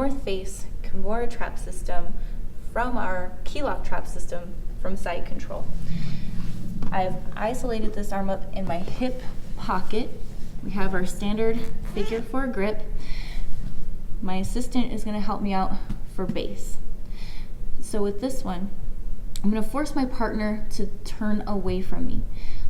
North Face Kimura trap system from our Keylock Trap System from Side Control. I've isolated this arm up in my hip pocket. We have our standard figure 4 grip. My assistant is going to help me out for base. So with this one, I'm going to force my partner to turn away from me.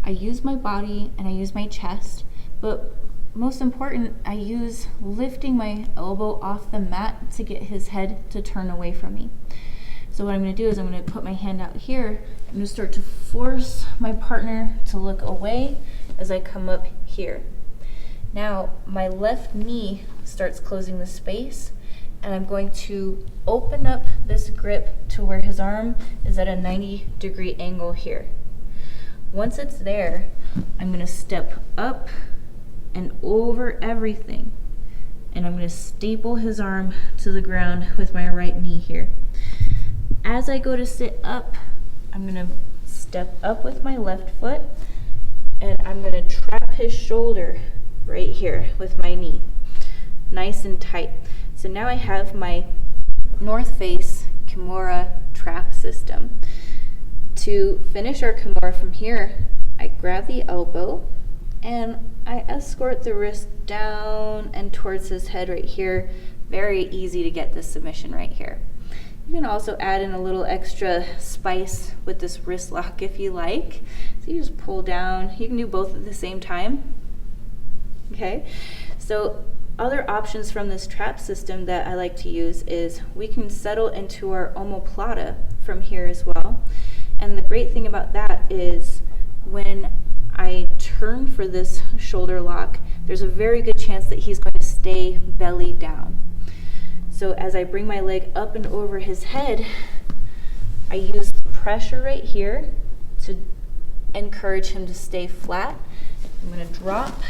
I use my body and I use my chest, but most important, I use lifting my elbow off the mat to get his head to turn away from me. So what I'm going to do is I'm going to put my hand out here. I'm going to start to force my partner to look away as I come up here. Now my left knee starts closing the space, and I'm going to open up this grip to where his arm is at a 90-degree angle here. Once it's there, I'm going to step up and over everything, and I'm going to staple his arm to the ground with my right knee here. As I go to sit up, I'm going to step up with my left foot, and I'm going to trap his shoulder right here with my knee, nice and tight. So now I have my North Face Kimura trap system. To finish our Kimura from here, I grab the elbow and I escort the wrist down and towards his head right here. Very easy to get this submission right here. You can also add in a little extra spice with this wrist lock if you like. So you just pull down. You can do both at the same time. Okay, so other options from this trap system that I like to use is we can settle into our omoplata from here as well. And the great thing about that is when I turn for this shoulder lock, there's a very good chance that he's going to stay belly down. So as I bring my leg up and over his head, I use the pressure right here to encourage him to stay flat. I'm going to drop.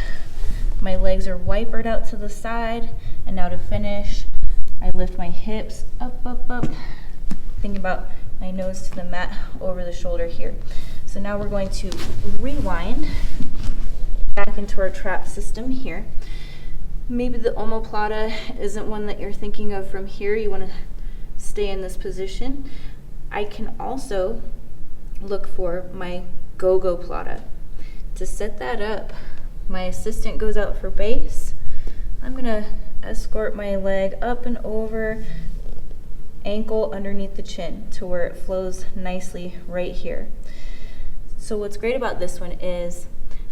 My legs are wipered out to the side, and now to finish, I lift my hips up, up, up. Think about my nose to the mat over the shoulder here. So now we're going to rewind back into our trap system here. Maybe the omoplata isn't one that you're thinking of from here. You want to stay in this position. I can also look for my Gogoplata. To set that up, my assistant goes out for base. I'm going to escort my leg up and over, ankle underneath the chin to where it flows nicely right here. So what's great about this one is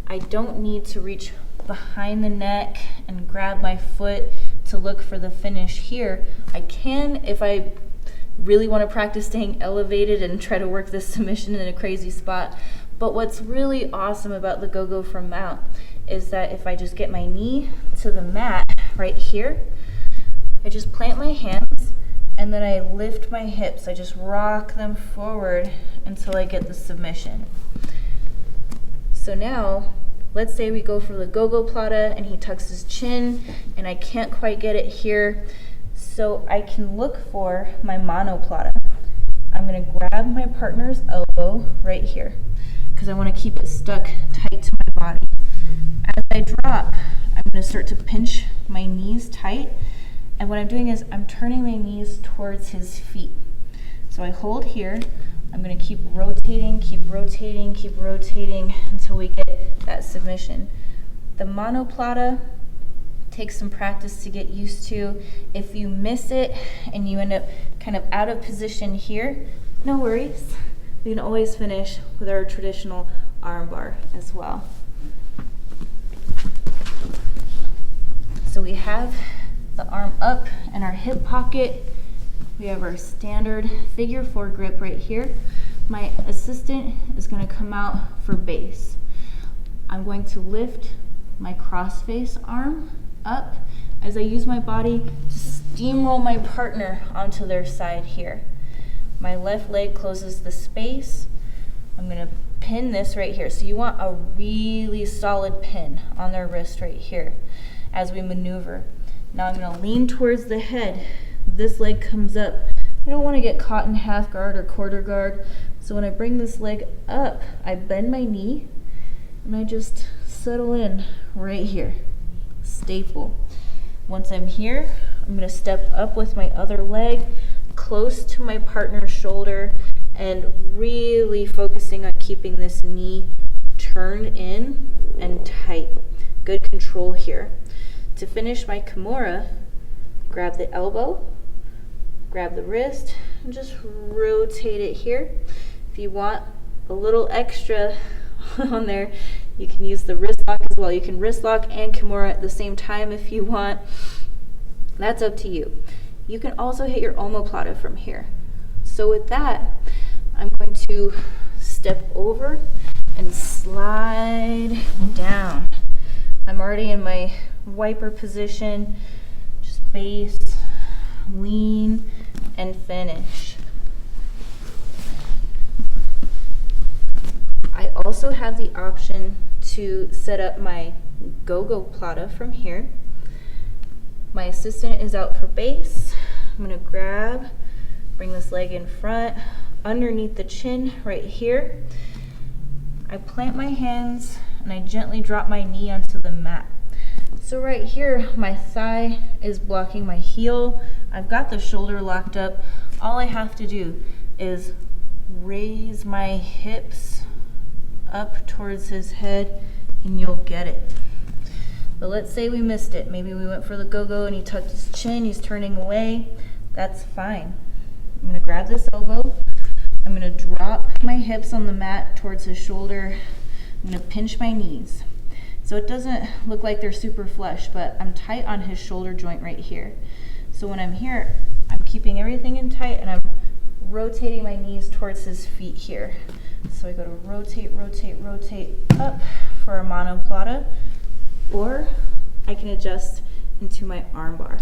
I don't need to reach behind the neck and grab my foot to look for the finish here. I can if I really want to practice staying elevated and try to work this submission in a crazy spot. But what's really awesome about the Gogo from mount is that if I just get my knee to the mat right here, I just plant my hands and then I lift my hips. I just rock them forward until I get the submission. So now, let's say we go for the Gogoplata and he tucks his chin and I can't quite get it here. So I can look for my Monoplata. I'm going to grab my partner's elbow right here because I want to keep it stuck tight to my body. As I drop, I'm going to start to pinch my knees tight, and what I'm doing is I'm turning my knees towards his feet. So I hold here, I'm going to keep rotating, keep rotating, keep rotating until we get that submission. The Monoplata takes some practice to get used to. If you miss it and you end up kind of out of position here, no worries. We can always finish with our traditional armbar as well. So we have the arm up in our hip pocket. We have our standard figure 4 grip right here. My assistant is going to come out for base. I'm going to lift my cross-face arm up as I use my body to steamroll my partner onto their side here. My left leg closes the space. I'm going to pin this right here. So you want a really solid pin on their wrist right here as we maneuver. Now I'm going to lean towards the head. This leg comes up. I don't want to get caught in half guard or quarter guard. So when I bring this leg up, I bend my knee and I just settle in right here. Staple. Once I'm here, I'm going to step up with my other leg, close to my partner's shoulder, and really focusing on keeping this knee turned in and tight. Good control here. To finish my Kimura, grab the elbow, grab the wrist, and just rotate it here. If you want a little extra on there, you can use the wrist lock as well. You can wrist lock and Kimura at the same time if you want. That's up to you. You can also hit your omoplata from here. So with that, I'm going to step over and slide down. I'm already in my wiper position. Just base, lean, and finish. I also have the option to set up my Gogoplata from here. My assistant is out for base. I'm going to grab, bring this leg in front, underneath the chin right here. I plant my hands and I gently drop my knee onto the mat. So right here, my thigh is blocking my heel. I've got the shoulder locked up. All I have to do is raise my hips up towards his head and you'll get it. But let's say we missed it. Maybe we went for the go-go and he tucked his chin, he's turning away. That's fine. I'm gonna grab this elbow. I'm gonna drop my hips on the mat towards his shoulder. I'm gonna pinch my knees. So it doesn't look like they're super flush, but I'm tight on his shoulder joint right here. So when I'm here, I'm keeping everything in tight and I'm rotating my knees towards his feet here. So I go to rotate, rotate, rotate up for a monoplata, or I can adjust into my armbar.